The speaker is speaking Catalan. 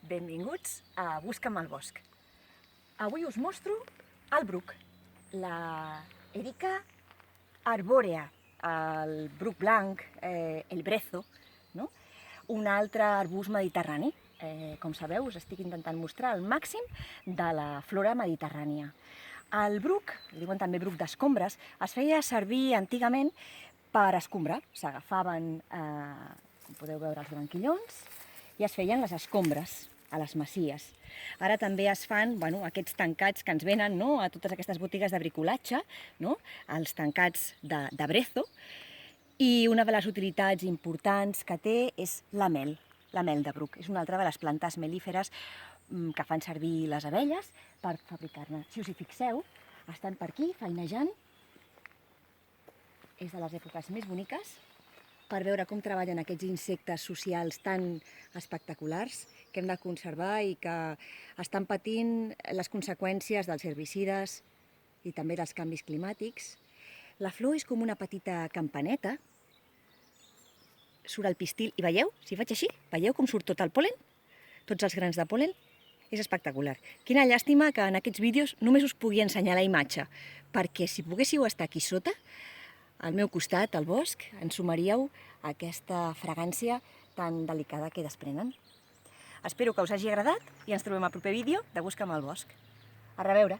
Benvinguts a Busca'm al bosc. Avui us mostro el bruc, la Erica arbòrea, el bruc blanc, el brezo, no? Un altre arbust mediterrani. Com sabeu, us estic intentant mostrar el màxim de la flora mediterrània. El bruc, diuen també bruc d'escombres, es feia servir antigament per escombrar. S'agafaven, com podeu veure, els branquillons i es feien les escombres a les masies. Ara també es fan aquests tancats que ens venen a totes aquestes botigues de bricolatge, els tancats de brezo, i una de les utilitats importants que té és la mel de bruc. És una altra de les plantes mel·líferes que fan servir les abelles per fabricar-ne. Si us hi fixeu, estan per aquí feinejant. És de les èpoques més boniques per veure com treballen aquests insectes socials tan espectaculars que hem de conservar i que estan patint les conseqüències dels herbicides i també dels canvis climàtics. La flor és com una petita campaneta, surt el pistil i veieu, si faig així, veieu com surt tot el pol·len? Tots els grans de pol·len? És espectacular. Quina llàstima que en aquests vídeos només us pugui ensenyar la imatge, perquè si poguéssiu estar aquí sota, al meu costat, al bosc, ens sumaríeu aquesta fragància tan delicada que desprenen. Espero que us hagi agradat i ens trobem al proper vídeo de Busca'm al bosc. A reveure!